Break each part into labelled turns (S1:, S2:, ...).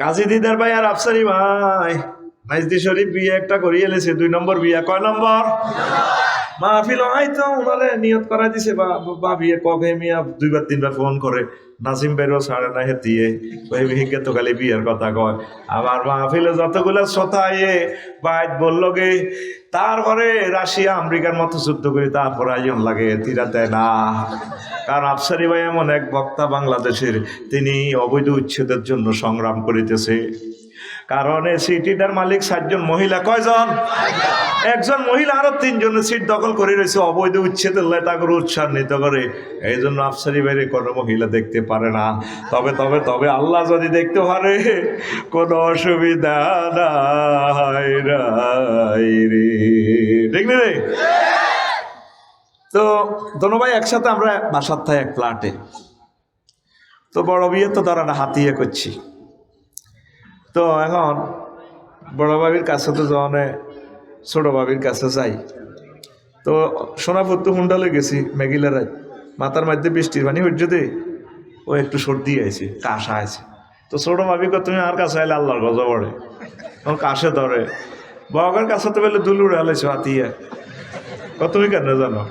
S1: কাজী দিদার ভাই আর আফসারি ভাই মাইজদি শরীফ বিয়ে একটা করিয়ে এলেছে, 2 নম্বর বিয়ে। কয় নম্বর? মাহফিল হয়তো ওনারে নিয়ত করা দিছে বা বিয়ে কবে মিয়া 2বার 3বার ফোন করে, নাসিম ভাইরও ছাড়ে না হে দিয়ে ওই বিহিকে তো খালি বিয়ের কথা কয়। আবার মাহফিলে যতগুলো শ্রোতা বাইত বললো গে, তারপরে রাশিয়া আমেরিকার মতো যুদ্ধ করি, তারপরে আয়োজন লাগে তিরা দেয় না। কারণ আফসারি ভাই এমন এক বক্তা বাংলাদেশের, তিনি অবৈধ উচ্ছেদের জন্য সংগ্রাম করিতেছে। কারণ এই সিটিটার মালিক 7 জন মহিলা। কয়জন? একজন মহিলা আরো 3 জনের সিট দখল করে রয়েছে অবৈধ উচ্ছেদের লাই, তাকে উৎসাহিত করে। এই জন্য আফসারি বাইরে কোনো মহিলা দেখতে পারে না। তবে তবে তবে আল্লাহ যদি দেখতে পারে, কোনো অসুবিধা নাই রে, ঠিক না রে? তো দোনো ভাই একসাথে আমরা বাসার থাই এক ফ্ল্যাটে। তো বড় বিয়ে তো ধরাটা হাতিয়ে করছি। তো এখন বড় ভাবির কাছে তো যখন ছোট ভাবির কাছে যাই, তো সোনাপুর তো হুন্ডালে গেছি মেঘিলার মাথার মধ্যে বৃষ্টির পানি হইছে দে, ও একটু সর্দি আছে, কাশা আছে। তো ছোট ভাবি কো তুমি আর কাছে আইলে আল্লাহর গজব পড়ে, তখন কাশে ধরে। বগের কাছে তো বলে দুল উড়ে আলাইছো হাতিয়া। তুমি কেন জানো?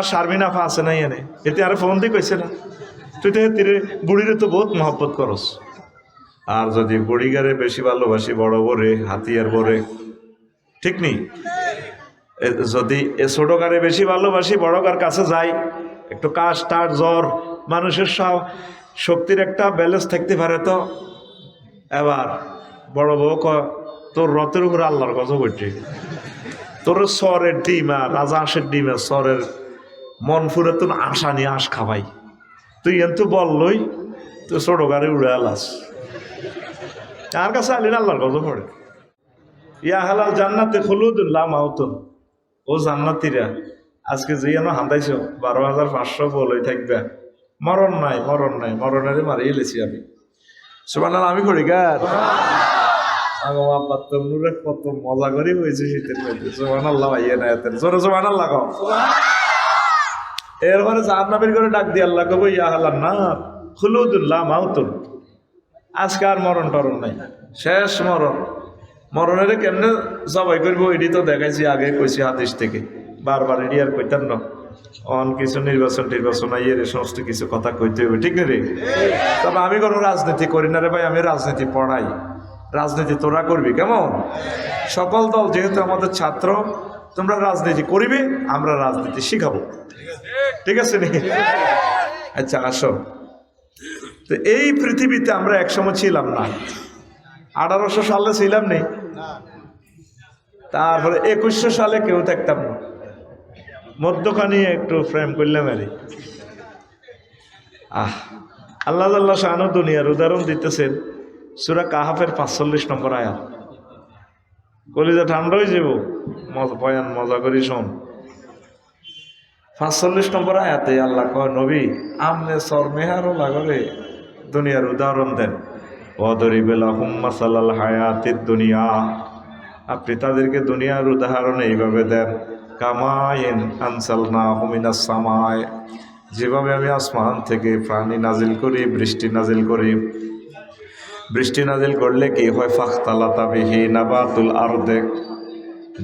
S1: শারমিনা ফা আছে নাই এনে, এতে আর ফোন দিয়ে কইছে না, তুই তো তীরে বুড়িরে তো বহুত মহব্বত করস। আর যদি বুড়িগারে বেশি ভালোবাসি বড় বরে হাতিয়ার বরে, ঠিক নেই? যদি এ ছোট গারে বেশি ভালোবাসি বড় গার কাছে যাই, একটু কাশ টার জ্বর, মানুষের সব শক্তির একটা ব্যালেন্স থাকতে পারে। তো এবার বড় বউ তোর রথের উপরে আল্লাহর কথা বলছে, তোর সরের ডিম আর রাজা আঁশের ডিমের সরের মন ফুরে তো আশা নিয়ে আঁশ খাবাই, তুই এত বললই তো ছোট গাড়ি উড়ে আলাস। তার কাছে আলিন আল্লাহর কথা পড়ে। ইয়া হালাল জান্নাতে খুলুদুল্লাহ মাউতুন, ও জান্নাতীরা আজকে যে হান্দাইছ 12,500 বলই থাকবে, মরণ নাই মরণ নাই, মরণের মারিয়ে এলেছি আমি। সুবহানাল্লাহ, আমি করি গার তমনুরে কত মজা করি হয়েছে শীতের মধ্যে। সুবহানাল্লাহ ভাইয়া না এত জোরে সুবহানাল্লাহ কও। এরপরে জাহান্নামের করে ডাক দিয়ে আল্লাহ কব ইয়া হালাল না খুলুদুল্লাহ মাউতুন, আজকে আর মরণ টরণ নাই, শেষ মরণ। মরণের কেমনে সবাই করবো এটি তো দেখাইছি আগে, কইছি হাদিস থেকে, বারবার এটি আর কইতাম না। অন কিছু নির্বাচন আইয়ের এই সমস্ত কিছু কথা কইতে হবে, ঠিক না রে? তবে আমি কোনো রাজনীতি করি না রে ভাই, আমি রাজনীতি পড়াই। রাজনীতি তোরা করবি কেমন? সকল দল যেহেতু আমাদের ছাত্র, তোমরা রাজনীতি করিবে, আমরা রাজনীতি শিখাবো, ঠিক আছে নি? আচ্ছা আসো। তো এই পৃথিবীতে আমরা একসময় ছিলাম না, 1800 সালে ছিলাম নেই, তারপরে 2100 সালে কেউ থাকতাম না, মধ্যখানে একটু ফ্রেম করলাম আরে। আল্লাহ আল্লাহ শাহানু দুনিয়ার উদাহরণ দিতেছেন সূরা কাহাফের 45 নম্বর আয়াত। কলিজা ঠান্ডা হয়ে যাব, বয়ান মজা করি শোন। 45 নম্বর আয়াতে আল্লাহ কয়, নবী আমনে সর মেহারও লাগরে দুনিয়ার উদাহরণ দেন। দুনিয়া, আপনি তাদেরকে দুনিয়ার উদাহরণ এইভাবে দেন, কামাইন আনসালনাহু মিনাস সামায়, যেভাবে আমি আসমান থেকে প্রাণী নাজিল করি, বৃষ্টি নাজিল করি। বৃষ্টি নাজিল করলে কি হয়? ফাখতালাতা বিহি নাবাতুল আরদে,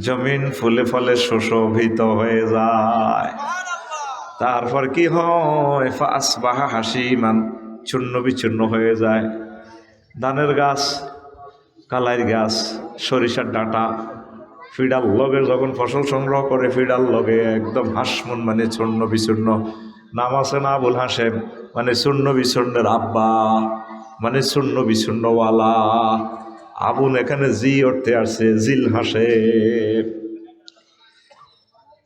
S1: জমিন ফুলে ফলে সুশোভিত হয়ে যায়। তারপর কি হয়? ফাসবাহা হাসিমান, চূর্ণ বিচূর্ণ হয়ে যায়। ধানের গাছ, কালাইয়ের গাছ, সরিষার ডাঁটা, ফিডাল লগে যখন ফসল সংগ্রহ করে, ফিডাল লগে একদম হাসমন, মানে চূর্ণ বিচূর্ণ। নাম আছে না আবুল হাসেম, মানে চূর্ণ বিচূর্ণের আব্বা, মানে চূর্ণ বিচূর্ণওয়ালা। আবুল এখানে জি অর্থে আসছে জিল হাসেম,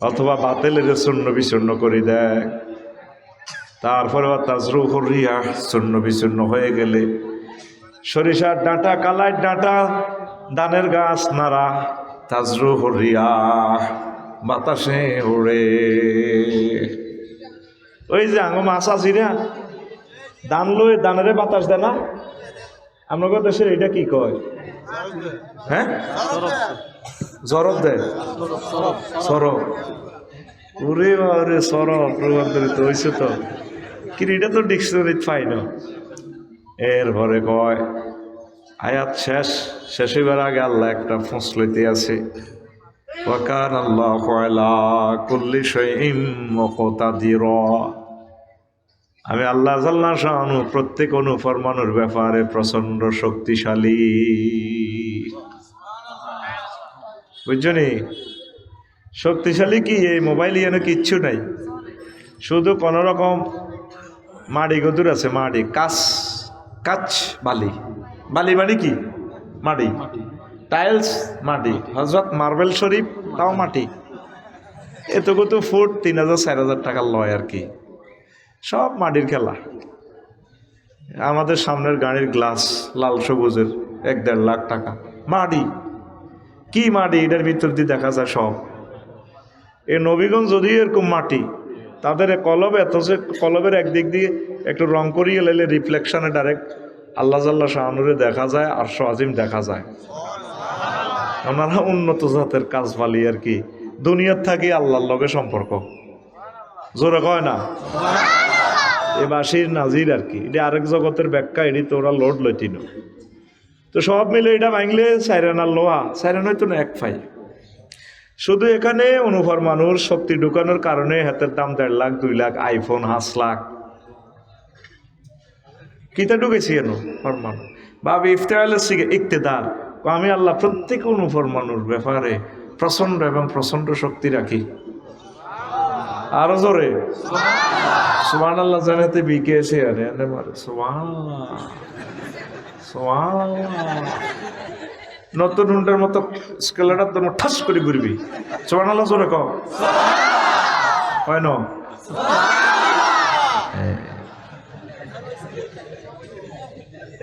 S1: অথবা বাতেলের চূর্ণ বিচূর্ণ করে দেয়। তারপরে তাজরুহুর রিয়াহ, চূর্ণ বিচূর্ণ হয়ে গেলে সরিষার ডাঁটা, কালাইয়ের ডাঁটা, ধানের গাছ নাড়া, তাজরুহুর রিয়াহ, বাতাসে উড়ে। ওই যে আঙ মাছ আসিরা ধান লই, ধানেরে বাতাস দেয় না? আমাদের দেশের এটা কি কয়? হ্যাঁ, জরব দেয়, সরব। ওরে বারে সরব রূপান্তরিত হয়েছে তো, কিন্তু এটা তো ডিকশনারি পাই না। এরপরে কয় আয়াত শেষ হইবার আগে আল্লাহ একটা ফসলতে আছে, ওয়া কানা আল্লাহু আলা কুল্লি শাইইন মুকতাদিরা। আমি আল্লাহ জাল্লা শাআনু প্রত্যেক অনুফরমানের ব্যাপারে প্রচন্ড শক্তিশালী। বুঝছনি শক্তিশালী কি? এই মোবাইল ইয়ানো কিচ্ছু নাই, শুধু কোন রকম মাড়ি গদুর আছে, মাড়ি কাচ বালি মানে কি? মাটি, টাইলস মাটি, হযরত মার্বেল শরীফ তাও মাটি। এতগুলো ফুট ৩,০০০-৪,০০০ টাকা লয় আর কি, সব মাটির খেলা। আমাদের সামনের গাড়ির গ্লাস লাল সবুজের ১-১.৫ লাখ টাকা। মাটি কি মাটি? এটার ভিতর দিয়ে দেখা যায় সব। এই নবীগঞ্জ যদি এরকম মাটি, তাদের কলব এত যে কলবের একদিক দিয়ে একটু রং করিয়ে লাইলে রিফ্লেকশনে ডাইরেক্ট আল্লাহ জাল্লা শাআনুরে দেখা যায়, আরশ আজিম দেখা যায়। ওনারা উন্নত জাতের কাজ পালি আর কি, দুনিয়ার থাকি আল্লাহর লগে সম্পর্ক। জোরে কয় না? এ বাসির নাজির আর কি, এটা আরেক জগতের ব্যাখ্যা, এটি তো ওরা লোড লইতিন। তো সব মিলে এটা ভাঙলে সাইরানার লোহা, সাইরান হয়তো না এক ফাই। শুধু এখানে অনুভর মানুষ শক্তি ঢুকানোর কারণে হাতের দাম ১.৫ লাখ ২ লাখ, আইফোন ৫ লাখ কিতা ঢুকেছি কেন ফরমান বাবি ইফতেয়ালের শিখে ইক্তেদার। আমি আল্লাহ প্রত্যেক অনুফরমানুর ব্যাপারে প্রচন্ড এবং প্রচন্ড শক্তি রাখি। আরো জোরে সুবহানাল্লাহ জানাতে বিকে এসে আরে মারে সুবহানাল্লাহ সুবহানাল্লাহ। নতুন হুন্ডার মতো স্কেলারটা তোর ঠাস করে ঘুরবি। সুবহানাল্লাহ জোরে কও হয় না?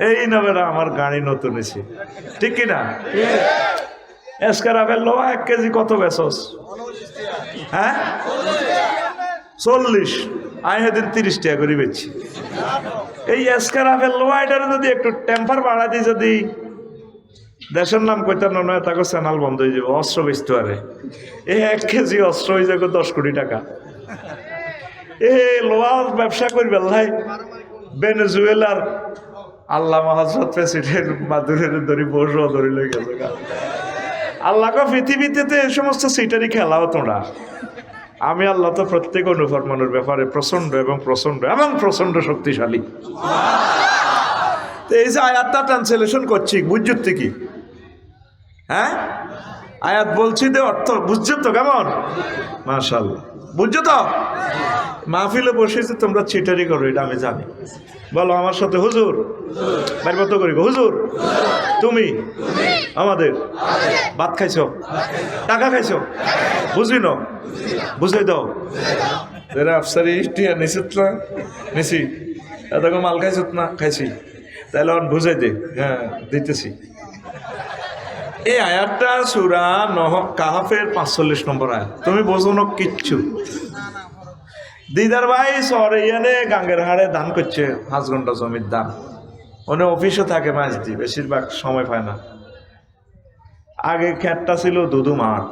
S1: এই না বেটা আমার গাড়ি নতুন এসে, ঠিক কিনা? এসকারাফের লোহা ১ কেজি কত বেচস? হ্যাঁ ৪০, আমি সেদিন ৩০ টাকা করে বেচছি। এই এসকারাফের লোহা এটার যদি একটু টেম্পার বাড়া দিই, যদি দেশের নাম কইতাম নয় তাকে চ্যানেল বন্ধ হয়ে যাবে। অস্ত্র বেচতে পারে, এই ১ কেজি অস্ত্র হয়ে যাবে ১০ কোটি টাকা। এ লোহার ব্যবসা করবে ভাই। ভেনেজুয়েলার আল্লাহ হযরত প্রেসিডেন্ট মাদুরের ধরি বসো ধরে লই গেছে। আল্লাহকে পৃথিবীতে এই সমস্ত সিটারি খেলাও তোমরা। আমি আল্লাহ তো প্রত্যেক অনুফরমানের ব্যাপারে প্রচন্ড এবং প্রচন্ড এবং প্রচন্ড শক্তিশালী। তো এই যে আয়াতটা ট্রান্সলেশন করছি, বুঝছো তো কি? হ্যাঁ আয়াত বলছি যে অর্থ বুঝছো তো কেমন? মাশাআল্লাহ বুঝছো তো? মাহফিলে বসেছি তোমরা চিটারি করো, এটা আমি জানি। বলো আমার সাথে হুজুর, বাইর মতো করি হুজুর তুমি আমাদের ভাত খাইছো, টাকা খাইছো, বুঝি না বুঝাই দাও। এরা আফসারি টিয়া নিছিত না নিছি, এত মাল খাইছত না খাইছি, তাহলে বুঝাই দে। হ্যাঁ দিতেছি। এই আয়াতটা সূরা কাহাফের ৪৫ নম্বর আয়াত। তুমি বোঝো না কিচ্ছু। দিদার ভাই শহরে ইয়ানে গাঙ্গের হাড়ে ধান করছে, ৫ ঘন্টা জমির ধান। উনি অফিসে থাকে মাছ দিয়ে, বেশিরভাগ সময় পায় না। আগে ক্ষেতটা ছিল দুধু মাঠ,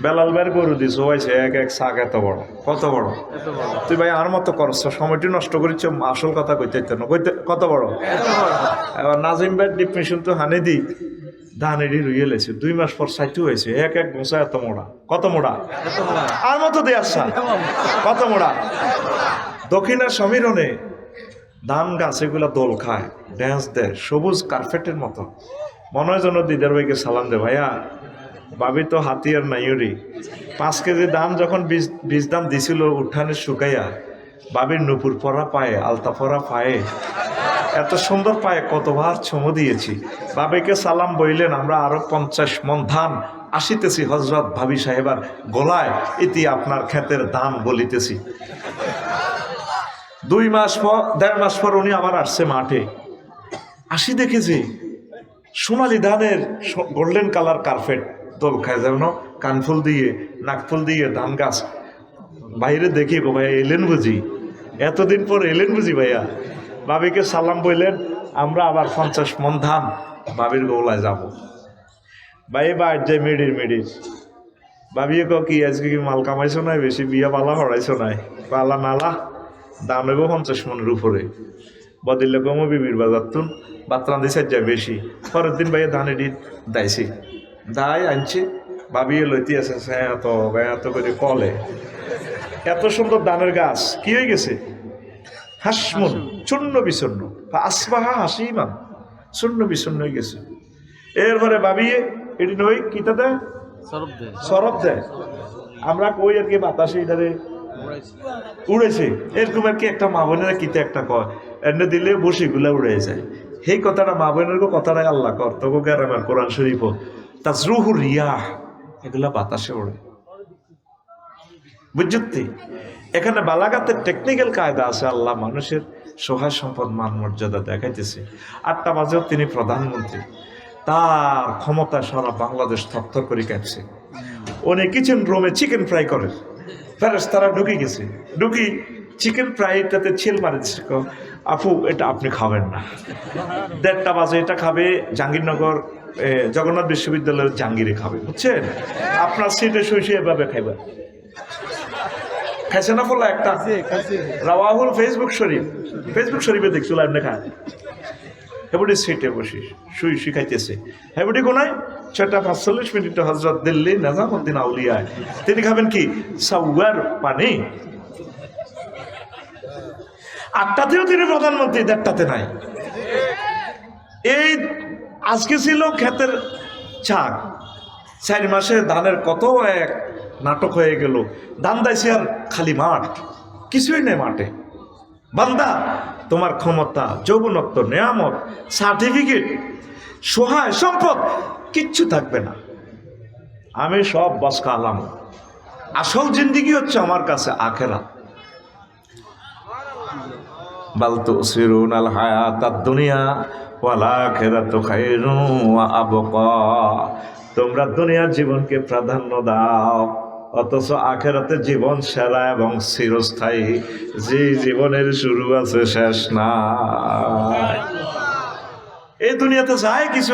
S1: বেলাল ভাইয়ের গরু দিয়ে সবাইছে এক এক শাক এত বড়। কত বড়? তুই ভাই আর মতো করছ, সময়টি নষ্ট করিস, আসল কথা কইতে না কইতে। কত বড়? এবার নাজিম ভাইয়ের ডিপমেশন তো হানে দি ধান এডি রুইয়ে লেছে, ২ মাস পর সাইটু হয়েছে এক এক গোসা এত মোড়া। কত মোড়া? আর মতো দিয়ে আসা কত মোড়া। দক্ষিণের সমীরণে ধান গাছ এগুলা দোল খায়, ড্যান্স দেয়, সবুজ কার্পেটের মতো। মনে হয় যেন দিদার ভাইকে সালাম দে, ভাইয়া ভাবি তো হাতিয়ার নাইরি। ৫ কেজি ধান যখন বীজ দাম দিছিল উঠানে শুকাইয়া, বাবির নুপুর পরা পায়ে, আলতা পরা পায়ে, এত সুন্দর পায়ে কতবার চুমু দিয়েছি। বাবিকে সালাম বইলেন, আমরা আরো ৫০ মণ ধান আসিতেছি হযরত ভাবি সাহেবার গলায়, ইতি আপনার ক্ষেতের দান বলিতেছি। ২ মাস পর ১.৫ মাস পর উনি আবার আসছে মাঠে। আসি দেখেছি সোনালি ধানের গোল্ডেন কালার কার্পেট দোল খায়, যেন কানফুল দিয়ে নাকফুল দিয়ে ধান গাছ। বাইরে দেখি গো ভাইয়া এলেন বুঝি, এতদিন পর এলেন বুঝি ভাইয়া। বাবিকে সালাম বললেন, আমরা আবার ৫০ মণ ধান বাবির গৌলায় যাব। ভাই বাইর যায় মিডির। ভাবিয়ে ক কি আজকে কি মাল কামাইছো নাই, বেশি বিয়া পালা হরাইছো নাই? পালা নালা দাম নেবো ৫০ মণের উপরে। বদিলে কমো বিবির বাজার তুন বাতরান দিছে যা বেশি পরের দিন ভাইয়া ধান এটি দাইছি দাই আনছে ভাবিয়ে লইতে আছে এত করে কলে এত সুন্দর ধানের গাছ কি হয়ে গেছে হাসমুন চূর্ণ বিচূর্ণ আসবাহা হাসিমান চূর্ণ বিচূর্ণ হয়ে গেছে এরপরে ভাবিয়ে এটি নই কিতা দেয় সরব দেয় আমরা কই আর কি বাতাসে এটারে উড়েছে এরকম আর কি একটা মা বোনেরা কিতে একটা কয় এনে দিলে বসিগুলা উড়ে যায় সেই কথাটা মা বোনের কথাটাই আল্লাহ কর তোকে গ্রামের কোরআন শরীফ তাজরুহু রিয়াহ এগুলা বাতাসে ওড়ে বুঝতে এখানে বালাগাতের টেকনিক্যাল কায়দা আছে আল্লাহ মানুষের সহায় সম্পদ মান মর্যাদা দেখাইতেছে 8টা বাজেও তিনি প্রধানমন্ত্রী তার ক্ষমতা সারা বাংলাদেশ থরথর করে কাঁপছে উনি কিচেন রুমে চিকেন ফ্রাই করে ফেরেশতারা ঢুকে গেছে ঢুকি চিকেন ফ্রাইটাতে ছিল মারে দিচ্ছে আপু এটা আপনি খাবেন না 1:30 বাজে এটা খাবে জাহাঙ্গীরনগর জগন্নাথ বিশ্ববিদ্যালয়ের জাহাঙ্গীরে খাবে বুঝছেন আপনার সিটে শুয়ে এভাবে খাইবেন খাইছে না ফলে একটা রাওয়াহুল ফেসবুক শরীফে দেখছিল আপনি খায় হেবুটি সিটে বসিস শুই খাইতেছে হেবুটি কোনায় 6:45 হজরত দিল্লি নিজামুদ্দিন আউলিয়ায় তিনি খাবেন কি সাওয়ার পানি 8টাতেও তিনি প্রধানমন্ত্রী 1:30তে নাই এই আজকে ছিল ক্ষেতের চাক 4 মাসে ধানের কত এক নাটক হয়ে গেল ধান দাইছে আর খালি মাঠ কিছুই নেই মাঠে বান্দা তোমার ক্ষমতা যৌবনত্ব নেয়ামত সার্টিফিকেট সহায় সম্পদ কিচ্ছু থাকবে না আমি সব বসকা আলাম আসল জিন্দিগি হচ্ছে আমার কাছে আখেরাত বাল তুসিরুন আল হায়াতাদ দুনিয়া ওয়াল আখিরাতু খায়রুন ওয়া আবকা তোমরা দুনিয়ার জীবনকে প্রাধান্য দাও অথচ আখিরাতের জীবন সেরা এবং চিরস্থায়ী যে জীবনের শুরু আছে শেষ নাই এই দুনিয়াতে যায় কিছু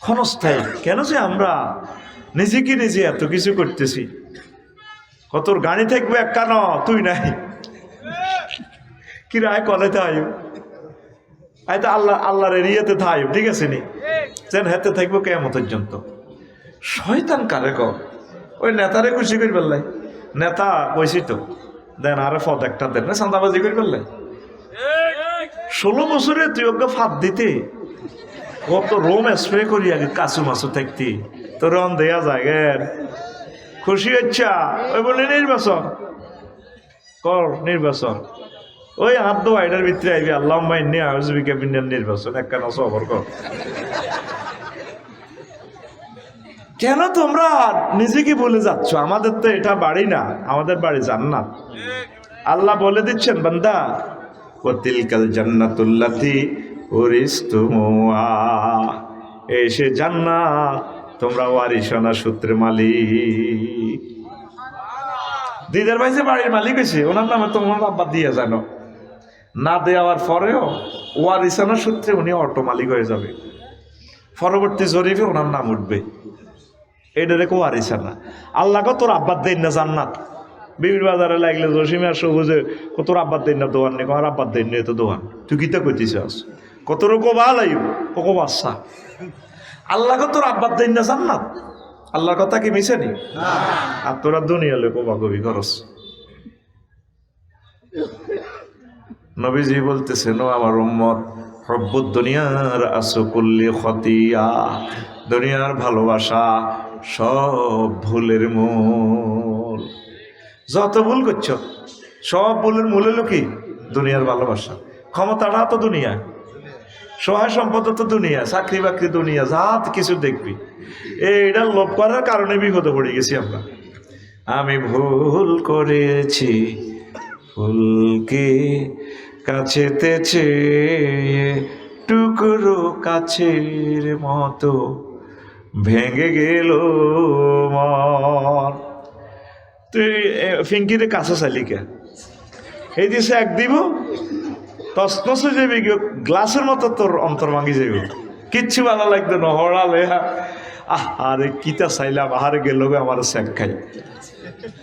S1: ক্ষণস্থায়ী কেন যে আমরা নিজেকে নিজে এত কিছু করতেছি কতর গাড়ি থাকবে এক কান তুই নাই কি রায় কলেতে আয়ু আয়তো আল্লাহর এরিয়াতে থাই ঠিক আছে নি যেন হাতে থাকবো কেমন পর্যন্ত শয়তান কারে কর ওই নেতারে খুশি করি পেলাই নেতা কইছি তো দেন আরে ফদ একটা দেন না চাঁদাবাজি করি পেলাই 16 বছরে তুই ওকে ফাঁদ দিতে কত রোম স্প্রে করি আগে কাছু মাছু থাকতি তো রন দেয়া যায় খুশি হচ্ছা ওই বলে নির্বাচন কর নির্বাচন ওই আদ্য আইডার ভিতরে আইবি আল্লাহ মাইনে আউজবিকা বিন্যান নির্বাচন একখানা সফর কর কেন তোমরা নিজেকে বলে যাচ্ছ আমাদের তো এটা বাড়ি না আমাদের বাড়ি জান্নাত আল্লাহ বলে দিচ্ছেন বান্দা ওয়াতিলকাল জান্নাতুল্লাতি উরিসতুমুহা এসে জান্নাত তোমরা ওয়ারিসানা সূত্রে মালিক দিদার ভাই যে বাড়ির মালিক হয়েছে ওনার নামে তোমার আব্বা দিয়ে জানো না দেওয়ার পরেও ওয়ারিসানা সূত্রে উনি অটো মালিক হয়ে যাবে পরবর্তী জরিফে ওনার নাম উঠবে এটা রেখো ওয়ারিসানা আল্লাহ তোর আব্বার দেন না জান্নাত বিবির বাজারে লাগলে জসিমে আর সবুজে তোর আব্বার দেন না দোয়ান নেই আমার আব্বার দেন নেই তো দোয়ান তুই কিতা কইতেছিস কত রকম ভাল আইব কত বাচ্চা আল্লাহ তোর আব্বার দেন না জান্নাত আল্লাহর কথা কি মিছে নি আর তোরা দুনিয়া লোক কবি খরচ নবীজি বলতেছেন আমার উম্মত হব্বুদ দুনিয়ার আসকুল্লি খতিয়া দুনিয়ার ভালোবাসা সব ভুলের মূল যত ভুল করছো সব ভুলের মূল হলো কি দুনিয়ার ভালোবাসা ক্ষমতাটা তো দুনিয়া সহায় সম্পদ তো দুনিয়া চাকরি বাকরি দুনিয়া যা কিছু দেখবি এইটা লোভ করার কারণে বিপদে পড়ে গেছি আমরা আমি ভুল করেছি ফুলকে কাছেতেছে টুকরো কাছের মতো ভেঙে গেল মন তুই ফিঙ্কিতে কাছে চাইলি কে এই দিছে এক দিব তসনসে যাবি গ্লাসের মতো তোর অন্তর ভাঙি যাবি কিচ্ছু ভালো লাগতো না হড়ালে আরে কিতা চাইলাম আহারে গেল আমার স্যাক খাই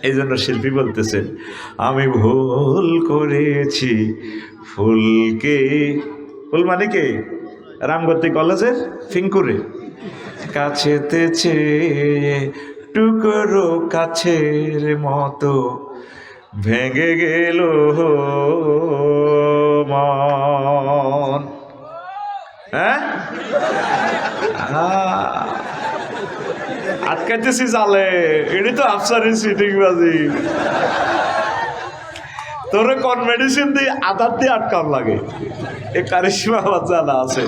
S1: এই জন্য শিল্পী বলতেছেন আমি ভুল করেছি ফুলকে ফুলমানি কে? রামগতি কলেজের ফিঙ্কুরে। কাছেতে চেয়ে টুকরো কাছের মতো ভেঙে গেল মন। হ্যাঁ, আটকাইতেছি জালে, এটি তো আফসারি সিটিং বাজি। তোরে কোন মেডিসিন দিয়ে আদার দিয়ে আটকাম লাগে, এ কারিশমা আমার জানা আছে।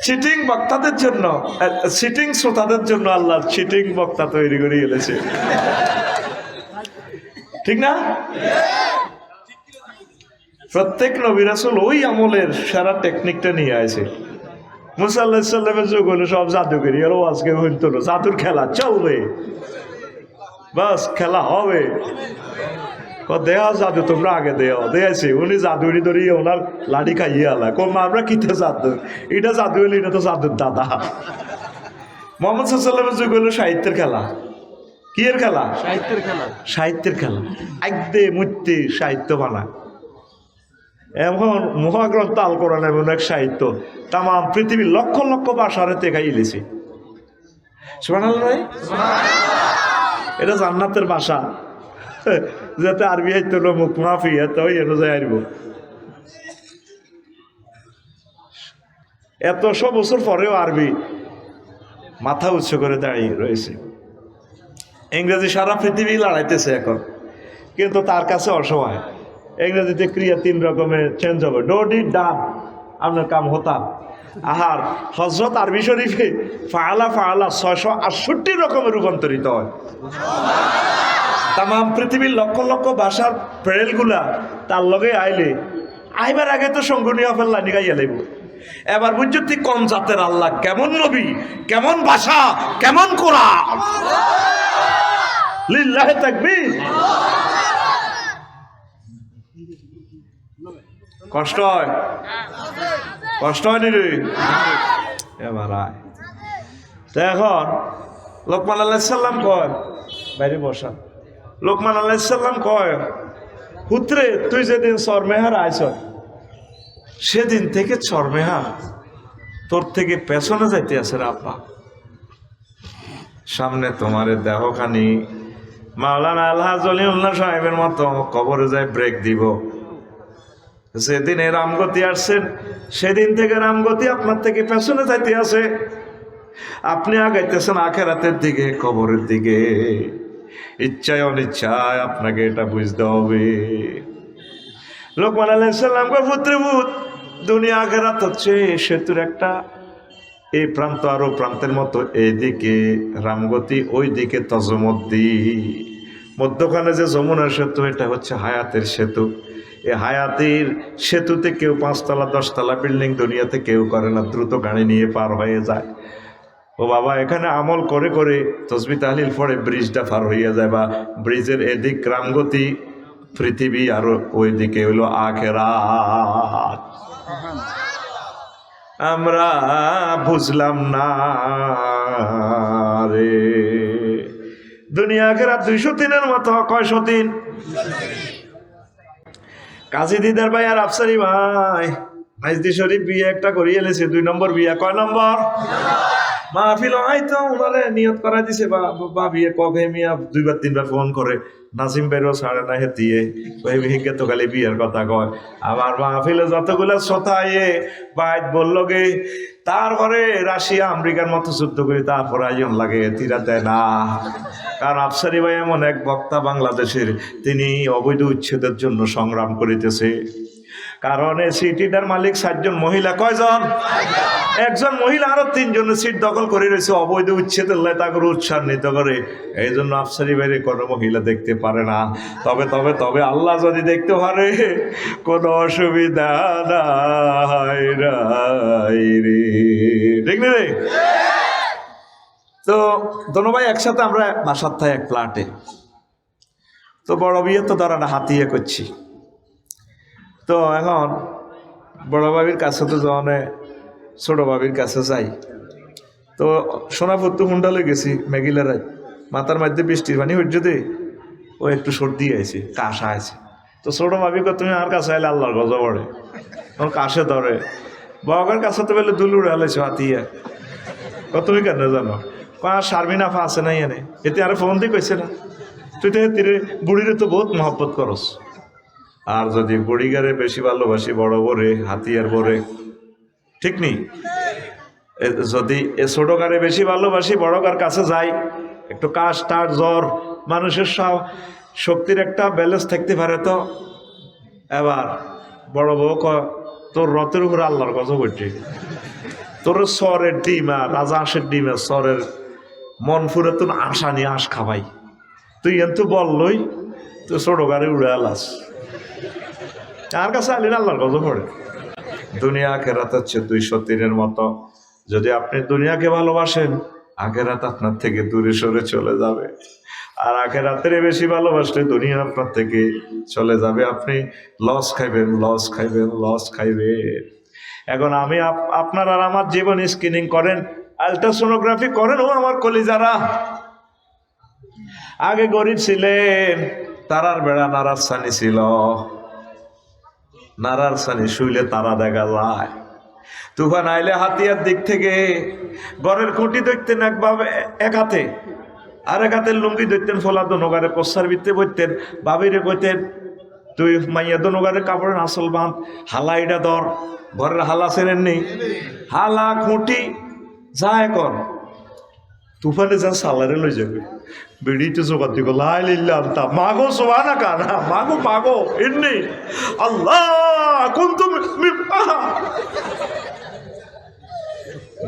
S1: চিটিং বক্তাদের জন্য, চিটিং শ্রোতাদের জন্য আল্লাহ চিটিং বক্তা তৈরি করে গেলেছে, ঠিক না? প্রত্যেক নবী রাসূল ওই আমলের সারা টেকনিকটা নিয়ে আসে। মুসা আলাইহিস সালামের যুগ হলো সব জাদুগরি, আর আজকে হইতো না, জাদুর খেলা চলবে, বাস খেলা হবে। দেওয়া জাদু তোমরা আগে দেয়াছি, উনি জাদুরি ধরি ওনার লাঠি খাইয়ে আলা কম, আমরা কিতে জাদু, এটা জাদু হইলে এটা তো জাদুর দাদা। মোহাম্মদ সাল্লামের যুগ হলো সাহিত্যের খেলা। কি এর খেলা? সাহিত্যের খেলা। সাহিত্যের খেলা, আইতে মুইতে সাহিত্য বানায়। এখন মহাগ্রন্থ আল কোরআন এমন এক সাহিত্য, তাম পৃথিবীর লক্ষ লক্ষ ভাষারে তেখাই এলেছে। সুবহানাল্লাহ, এটা জান্নাতের ভাষা, যাতে আরবি হাইতো মুখ মাফি এত এনো যায় আরব। 100 বছর পরেও আরবি মাথা উচ্চ করে দাঁড়িয়ে রয়েছে। ইংরেজি সারা পৃথিবী লড়াইতেছে এখন, কিন্তু তার কাছে অসহায়। ইংরেজিতে ক্রিয়া 3 রকমের চেঞ্জ হবে, ডোডি ডান, আপনার কাম হতাম। আহার হযরত আরবি শরীফে ফাআলা ফাআলা 668 রকমের রূপান্তরিত হয়। তাম পৃথিবীর লক্ষ লক্ষ ভাষার প্রেলগুলা তার লগে আইলে আইবার আগে তো সঙ্গনীয় ফেললা নিগাইয়া লাগব। এবার বুঝছো তুই কোন জাতের আল্লাহ, কেমন নবী, কেমন ভাষা, কেমন কোরআন। লিল্লাহি তাকবীর। কষ্ট হয়, কষ্ট হয়নি রে এবার আয়। এখন লোকমান আলাইহিস সালাম কয়, বাইরে বসা, লোকমান আলাইহিস সালাম কয়, পুত্রে তুই যেদিন চরমেহার আইছ, সেদিন থেকে চরমেহার তোর থেকে পেছনে যাইতে আছে রে আব্বা। সামনে তোমার দেহখানি মাওলানা আলহাজ ওলিউল্লাহ সাহেবের মতো কবরে যায় ব্রেক দিব। যেদিন এই রামগতি আসছেন, সেদিন থেকে রামগতি আপনার থেকে পেছনে যাইতে আছে। আপনি আগাইতেছেন আখেরাতের দিকে, কবরের দিকে। ইচ্ছায় অনিচ্ছায় আপনাকে এটা বুঝতে হবে। লোকমান আলাইহিস সালাম কয়, পুত্রপুত, দুনিয়া আখেরাত হচ্ছে সেতুর একটা, এই প্রান্ত আরো প্রান্তের মতো, এইদিকে রামগতি, ওই দিকে তজমদ্দি। মধ্যখানে যে যমুনার সেতু, এটা হচ্ছে হায়াতের সেতু। এই হায়াতের সেতুতে কেউ 5 তলা 10 তলা বিল্ডিং দুনিয়াতে কেউ করে না, দ্রুত গাড়ি নিয়ে পার হয়ে যায়। ও বাবা, এখানে আমল করে করে তসবিহ তাহলিল পড়ে ব্রিজটা পার হইয়া যায়, বা ব্রিজের এদিক রামগতি পৃথিবী, আর ওইদিকে হইল আখেরাত। আমরা বুঝলাম না রে, দুনিয়া আখেরাত 203-এর মতো। কয়শো দিন? কাজী দিদার ভাই আর আফসারি ভাই নাইজদি শরীফ বিয়ে একটা করিয়ে এলেছে, 2 নম্বর বিয়া। কয় নম্বর? মাহফিল হয়তো ওনারে নিয়ত করা দিছে, বা বিয়ে কবে মিয়া 2বার 3বার ফোন করে, নাসিম ভাইরও ছাড়ে না হেতিয়ে, ওই মিহিকে তো খালি বিয়ের কথা কয়। আমার মাহফিলে যতগুলা শ্রোতা বাইট বলল গে, তারপরে রাশিয়া আমেরিকার মতো যুদ্ধ করি, তারপর আয়োজন লাগে, তিরা দেয় না। কারণ আফসারি ভাই এমন এক বক্তা বাংলাদেশের, তিনি অবৈধ উচ্ছেদের জন্য সংগ্রাম করিতেছে। কারণ এই সিটিটার মালিক 7 জন মহিলা। কয়জন? 1 জন মহিলা আরো 3 জনের সিট দখল করে রয়েছে, অবৈধ উচ্ছেদের লাই তাকে উৎসাহিত করে। এই জন্য আফসারি বাইরে কোনো মহিলা দেখতে পারে না। তবে তবে তবে আল্লাহ যদি দেখতে পারে, কোনো অসুবিধা নাই রে, ঠিক না রে? তো দোনো ভাই একসাথে আমরা বাসার থাই এক ফ্ল্যাটে। তো বড় বিয়ে তো ধরা না হাতিয়ে করছি। তো এখন বড় ভাবির কাছে তো জনে ছোট ভাবির কাছে যাই। তো সোনাপুর তো হুন্ডালে গেছি মেঘিলার রাত, মাথার মধ্যে বৃষ্টির পানি হচ্ছে দে, ও একটু সর্দি আছে, কাশা আছে। তো ছোট ভাবি কো তুমি আর কাছে আইলে আল্লাহর গজব পড়ে, ওর কাছে ধরে বগের কাছে তো বলে দুল উড়ে আলাইছো হাতিয়া। তুমি কেন জানো? শারমিন আফা আছে নাই এনে, এতে আরে ফোন দিয়ে কইছে না তুই তো তীরে বুড়িরে তো বহুত মহব্বত করস। আর যদি বুড়িগারে বেশি ভালোবাসি বড় বরে হাতিয়ার বরে, ঠিক নেই? যদি এ ছোট গারে বেশি ভালোবাসি বড় গার কাছে যাই, একটু কাশ টার জ্বর মানুষের সব শক্তির একটা ব্যালেন্স থাকতে পারে। তো এবার বড় বউ তোর রথের উপরে আল্লাহর কথা বলছে, তোর সরের ডিম আর রাজা আঁশের ডিমের সরের মন ফুরে তোর আশা নিয়ে আঁশ খাবাই, তুই এত বললই তুই ছোট গাড়ি উড়ে আলাস। আর কাছে আলিন আল্লাহর কথা পড়ে। দুনিয়া আখেরাত হচ্ছে 200 তীরের মতো। যদি আপনি দুনিয়াকে ভালোবাসেন, আখেরাত আপনার থেকে দূরে সরে চলে যাবে। আর আখেরাতের বেশি ভালোবাসলে দুনিয়া আপনার থেকে চলে যাবে। আপনি লস খাইবেন, লস খাইবেন, লস খাইবেন। এখন আমি আপনার আর আমার জীবন স্ক্রিনিং করেন, আলট্রাসোনোগ্রাফি করেন। ও আমার কলিজারা, আগে গরিব ছিলেন, তারার বেড়া নারার সানি ছিল, নারার সানি শুইলে তারা দেখা যায়। তুফান আইলে হাতিয়ার দিক থেকে ঘরের খুঁটি দেখতেন এক হাতে, আর এক হাতের লুঙ্গি দেখতেন ফোলা দনগারে কষার ভিত্তে বইতেন। বাবিরে কইতেন তুই মাইয়া দনগারে কাপড়ের আসল বাঁধ, হালা এটা ধর। ঘরের হালা চেনেন নেই, হালা খুঁটি যা এখন তুফানে যা সালারে লই যাবে। বেড়িতে জোগাড় দিব লাইলাম তা মাগো সোয়া না কানা মাগো মাগো এমনি আল্লাহ কোন তুমি।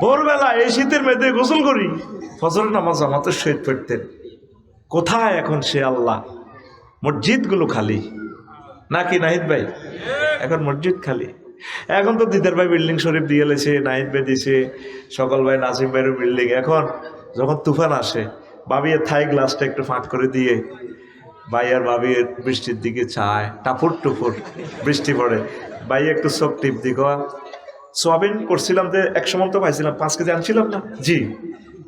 S1: ভোরবেলা এই শীতের মেয়েদের গোসল করি, ফজর নামাজ আমাদের শহীদ পড়তেন। কোথায় এখন সে আল্লাহ? মসজিদগুলো খালি নাকি নাহিদ ভাই? এখন মসজিদ খালি। এখন তো দিদার ভাই বিল্ডিং শরীফ দিয়ে এলেছে, নাহিদ ভাই দিছে, সকল ভাই নাসিম ভাইয়ের বিল্ডিং। এখন যখন তুফান আসে, বাবির থাই গ্লাসটা একটু ফাঁক করে দিয়ে ভাই আর বাবির বৃষ্টির দিকে চায়, টাপুর টুপুর বৃষ্টি পড়ে, ভাই একটু চোখ টিপ দিক। সোয়াবিন করছিলাম যে 100 মন তো পাইছিলাম, 5 কেজি আনছিলাম না জি।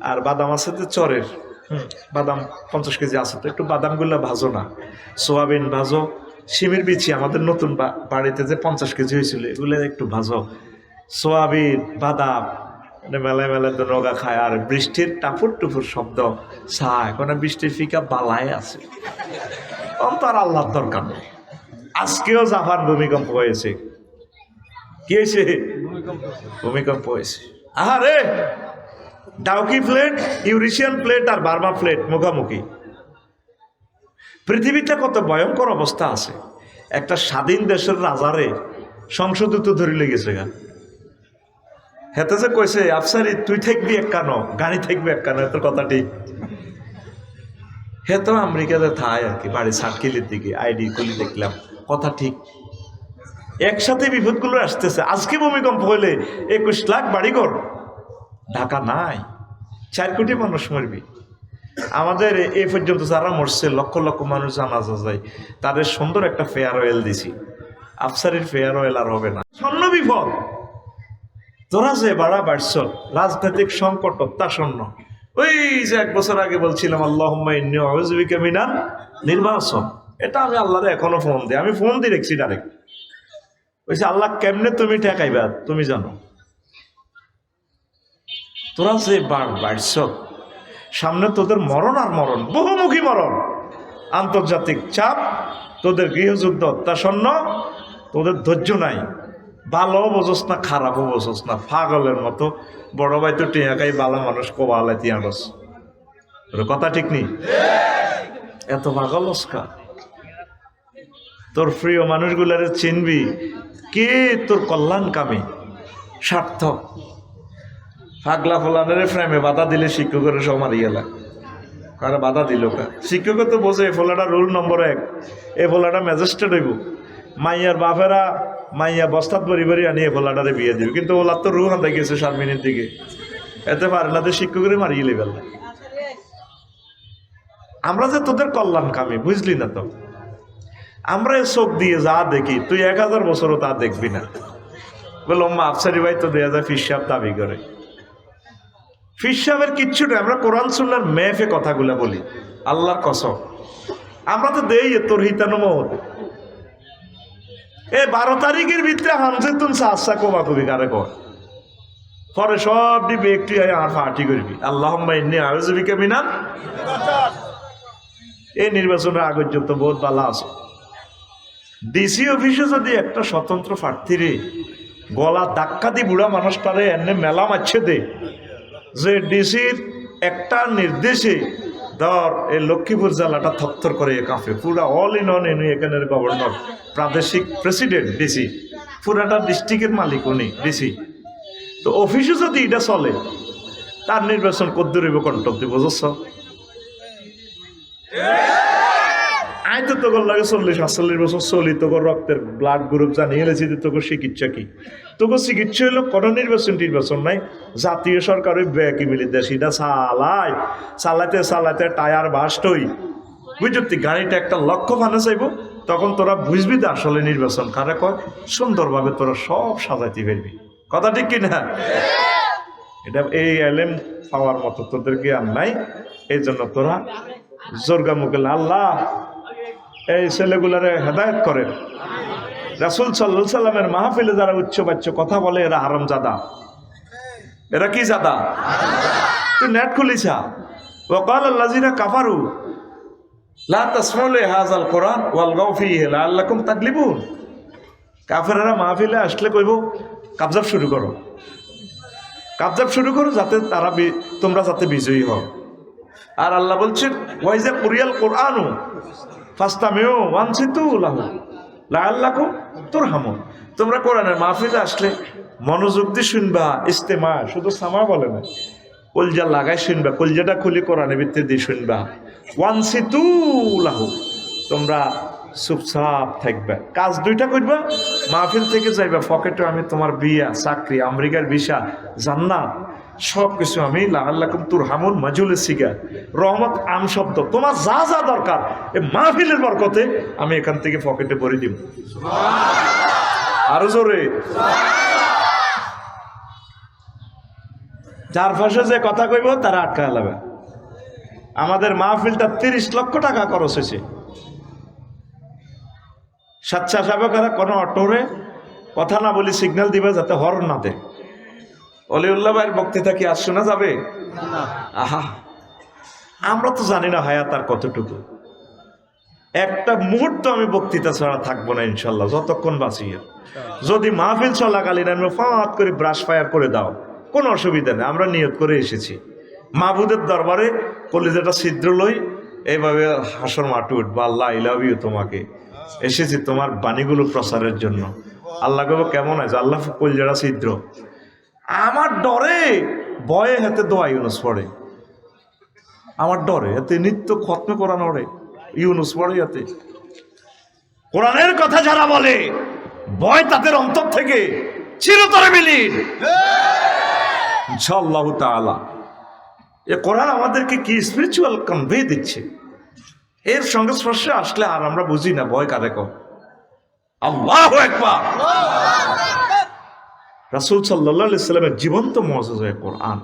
S1: আর বাদাম আছে তো চরের, বাদাম 50 কেজি আছে, তো একটু বাদামগুলো ভাজো না, সোয়াবিন ভাজো, শিমের বিচি আমাদের নতুন বাড়িতে যে 50 কেজি হয়েছিল এগুলো একটু ভাজো, সোয়াবিন বাদাম মেলায় মেলায় তো নগা খায়। আর বৃষ্টির টাপুর টুপুর শব্দ ছায়, কোনো বৃষ্টির ফিকা বালায় আছে। অন্তর আল্লাহর দরকার নেই। আজকেও জাপান ভূমিকম্প হয়েছে। কি হয়েছে? ভূমিকম্প হয়েছে। আরে ডাউকি প্লেট, ইউরেশিয়ান প্লেট আর বার্মা প্লেট মুখামুখি। পৃথিবীটা কত ভয়ঙ্কর অবস্থা আছে। একটা স্বাধীন দেশের রাজারে সংসদে তো ধরে লেগেছে গা। হেতে যে কইছে আফসারি তুই থাকবি এক কানো, গাড়ি থাকবি এক কানো, এত কথা ঠিক। হে তো আমেরিকাতে থাই আর কি, বাড়ি সার্কিলের দিকে আইডি খুলি দেখলাম, কথা ঠিক। একসাথে বিপদগুলো আসতেছে। আজকে ভূমিকম্প হলে 21 লাখ বাড়িঘর, ঢাকা নাই, 4 কোটি মানুষ মরবি। আমাদের এই পর্যন্ত যারা মরছে লক্ষ লক্ষ মানুষ জানাজা যায়, তাদের সুন্দর একটা ফেয়ার অয়েল দিছি। আফসারির ফেয়ার অয়েল আর হবে না। স্বর্ণ বিপদ, তোরা যে বাড়া বাড়ছ, রাজনৈতিক সংকট অত্যাসন্ন। ওই যে 1 বছর আগে বলছিলাম আল্লাহুম্মা ইন্নী আউযু বিকা মিনান নির্বাচন, এটা আমি আল্লাহরে এখনো ফোন দিই, আমি ফোন দিয়ে রেখেছি ডাইরেক্ট। বলছি আল্লাহ কেমনে তুমি ঠেকাইবা তুমি জানো। তোরা যে বাড়ছ, সামনে তোদের মরণ আর মরণ, বহুমুখী মরণ, আন্তর্জাতিক চাপ, তোদের গৃহযুদ্ধ অত্যাসন্ন, তোদের ধৈর্য নাই, ভালো বোঝস না খারাপও বোঝস না, পাগলের মতো। বড় ভাই তো টিয়াকাই বালা মানুষ কোবালে তিয়াগস, কথা ঠিক নেই? এত পাগল অস্কা। তোর প্রিয় মানুষগুলারে চিনবি কে তোর কল্যাণকামী, সার্থক। পাগলা ফলানের ফ্রেমে বাধা দিলে শিক্ষকের সব মারি গেলা, কারা বাধা দিল কা? শিক্ষক তো বোঝে এ ফলাটা রুল নম্বর 1, এ ফলাটা ম্যাজিস্ট্রেট হইব। মাইয়ার বাপেরা মাইয়া বস্তাত বরি বরি আনি এ ফলাটারে বিয়ে দিবে, কিন্তু ওলার তো রুহ হাতে গেছে শারমিনের দিকে, এতে পারে না, তো শিক্ষকের মারিয়ে লেবেল। আমরা যে তোদের কল্যাণকামী বুঝলি না তো। আমরা চোখ দিয়ে যা দেখি তুই 1000 বছরও তা দেখবি না। বলল আফসারি ভাই তো 2000 ফিস সাহেব দাবি করে। ফিস সাহেবের কিচ্ছু নেই, আমরা কোরআন সুন্নাহর মেফে কথাগুলা বলি, আল্লাহর কসম। আমরা তো দেই তোর হিতানুমত, এই 12 তারিখের ভিতরে হামছে তুন সাসা কমা কবি কারে কর পরে সব দিবে একটি আর পার্টি করবি আল্লাহুম্মা ইন্নী আউযু বিকা মিনাল এই নির্বাচনের আগে যত বহুত ভালো আছে ডিসি অফিসে যদি একটা স্বতন্ত্র প্রার্থীরে গলা ধাক্কা দিয়ে বুড়া মানুষটারে এনে মেলা মারছে দে যে ডিসির একটা নির্দেশে ধর এই লক্ষ্মীপুর জেলাটা থরথর করে কাঁপে পুরা অল ইন অন এনে এখানের গভর্নর প্রাদেশিক প্রেসিডেন্ট ডিসি পুরাটা ডিস্ট্রিক্টের মালিক উনি ডিসি তো অফিসে যদি এটা চলে তার নির্বাচন কদ্দুর হইব কন্ট্রোল দিব বুঝছ আই তো তোর লাগে 40-48 বছর চলি তোর রক্তের ব্লাড গ্রুপ জানিয়ে এলেছি যে তোর চিকিৎসা কি তোর চিকিৎসা হলো কোনো নির্বাচন নাই জাতীয় সরকার ওই ব্যাকি মিলি দেশ এটা চালাইতে টায়ার বাস্ট হই বুঝলি গাড়িটা একটা লক্ষ্য ফানে চাইব তখন তোরা বুঝবি যে আসলে নির্বাচন কারে কয় সুন্দরভাবে তোরা সব সাজাইতে পারবি কথা ঠিক কিনা এটা এই এলেম পাওয়ার মতো তোদেরকে আর নাই এই জন্য তোরা জোরগা মুখে আল্লাহ এই ছেলেগুলারে হেদায়েত করেন রাসূল সাল্লাল্লাহু আলাইহি সাল্লামের মাহফিলে যারা উচ্চ বাচ্চ কথা বলে এরা হারামজাদা এরা কি জাদা তুই নেট খুলিছা ওয়াকাল আল্লাযিনা কাফারু লা তাসমাউ লিহাযাল কুরআন ওয়ালগাউ ফীহি লাআল্লাকুম তাগলিবুন কাফেররা মাহফিলে আসলে কইব কাবজাব শুরু করো যাতে তারা তোমরা যাতে বিজয়ী হও আর আল্লাহ বলছেন ওয়াইজা কুরিয়াল কুরআনু ফাস্তামিউ ওয়ানসিতু লাহু লাআল্লাকুম তুরহামুন তোমরা কোরআনের মাহফিলে আসলে মনোযোগ দিয়ে শুনবা ইস্তেমা শুধু সামা বলে না কলজা লাগাই শুনবা কলজাটা খুলে কোরআনের ভিতরে দিয়ে শুনবা ওয়ানসিতু লাহু তোমরা চুপচাপ থাকবে কাজ দুইটা করবা মাহফিল থেকে যাইবা পকেটে আমি তোমার বিয়া চাকরি আমেরিকার ভিসা জান্নাত সব কিছু আমি লাআল্লাকুম তুরহামুন মাজুলের সিগা রহমত আম শব্দ তোমার যা যা দরকার এই মাহফিলের বরকতে আমি এখান থেকে পকেটে ভরে দিব আরো জোরে যার পাশে যে কথা কইব তারা আটকায় লাগবে আমাদের মাহফিলটা 30 লক্ষ টাকা খরচ হয়েছে স্বেচ্ছাসেবকেরা কোনো অটোরে কথা না বলি সিগন্যাল দিবে যাতে হর্ন না দেয় অলিউল্লাহ ভাইয়ের বক্তৃতা কি আর শোনা যাবে আহা আমরা তো জানি না হায়াত আর কতটুকু একটা মুহূর্ত আমি বক্তৃতা ছাড়া থাকবো না ইনশাল্লাহ যতক্ষণ বাঁচি যদি মাহফিল চলাকালীন আমি ফাঁত করে ব্রাশ ফায়ার করে দাও কোনো অসুবিধা নেই আমরা নিয়ত করে এসেছি মাহবুদের দরবারে কলিজাটা ছিদ্র লই এইভাবে হাসর মাটি উঠবো আল্লাহ আই লাভ ইউ তোমাকে এসেছি তোমার বাণীগুলো প্রচারের জন্য আল্লাহ কব কেমন আছে আল্লাহ কলিজাটা ছিদ্র আমার ডরে ভয়ে হাতে দোয়া ইউনুস পড়ে আমার ডরে এতে নিত্য খতমে কোরআন ওরে ইউনুস পড়ে এতে কোরআনের কথা যারা বলে ভয় তাদের অন্তর থেকে চিরতরে বিলীন ইনশাআল্লাহু তাআলা এ কোরআন আমাদেরকে কি স্পিরিচুয়াল কনভে দিচ্ছে এর সংস্পর্শে আসলে আর আমরা বুঝি না ভয় কারে কর আল্লাহু আকবার রাসূল সাল্লাল্লাহু আলাইহি সাল্লামের জীবন্ত মুজিজা কোরআন